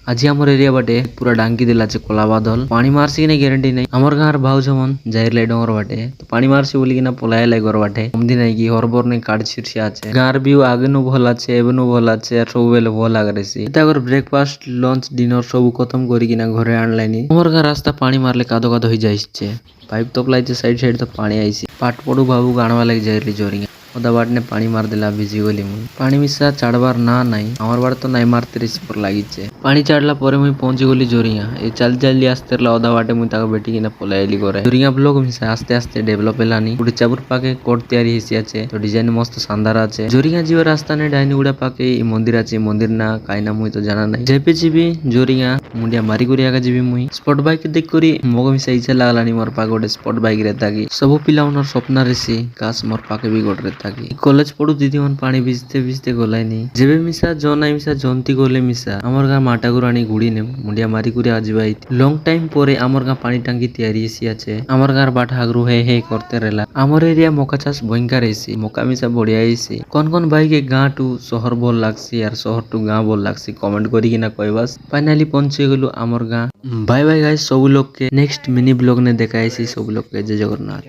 आज आमर एरिया बाटे पूरा डांकी दिला कोला बादल पानी मारसी की नहीं गारंटी नहीं आमर गाँव भाव मन जाहिर लाई डर बाटे तो पानी मारसी बोली कि पलाय लाई घर बाटे कमदी नहीं कि हरबर नहीं काट शीर्षे आछे गाँव व्यू आगे नु भल आछे एबे नु भल आछे और सब बेले भल लागरेसी एटा अगर ब्रेकफास्ट लंच डिनर सब खत्म करी किना घरे आनलाइनी आमर गाँव रास्ता पानी मारले कादो कादो हो जाइछे पाइप तपलाइछे साइड साइड तो पानी आइसी पाट पड़ू बाबू गाणवा लाग जाइरली जोरिंगा ओदा बाट ने पानी मार देला भिजी गली मुई पानी मिसा चाड़बार ना नहीं हमर बार तो नहीं मारते रिस पर लागिचे पानी चाड़ला परे मुई पहुंची गली जोरिया ए चल चल आस्तेरला ओदा बाटे मुई ताको बेटी किना पलाइली करे जोरिया ब्लॉग मिसा आस्ते आस्ते डेवलप हेलानी गुडे चाबुर पाके कोट तैयारी हेसी आछे तो डिजाइन मस्त शानदार आछे जोरिया जीव रास्ता ने डाइनी गुडा पाके ई मंदिर आछे मंदिर ना काइना मुई तो जाना नहीं जेपे जीबी जोरिया मुंडिया मारी गुरिया का जीबी मुई स्पॉट बाइक देख करी मगो मिसा इच्छा लागलानी मोर पाके गोटे स्पॉट बाइक रे ताकि सब पिला उनर स्वप्न रेसी काश मोर पाके भी गोटे ताकि कॉलेज पढ़ू दीदी मन पानी भिजते भिजते गलाइनी जेबे मिसा जनाई मिसा जंती गले मिसा आमर गाँ माटा गुरानी गुड़ी ने मुंडिया मारी गुरी आजबाई लॉन्ग टाइम परे आमर गाँ पानी टांगी तैयारी एसी आछे आमर गाँर बाट हागरू हे करते रेला आमर एरिया मका चाष भयंकर एसी मका मिसा बढ़िया एसी कौन भाई के गाँ टू शहर बोल लागसी और शहर टू गाँ बोल लागसी कमेंट करी किना कहबास फाइनली पहुंचे गेलु आमर गाँ बाय बाय गाइस सब लोग के नेक्स्ट मिनी ब्लॉग ने देखाइसी सब लोग के जय जगन्नाथ।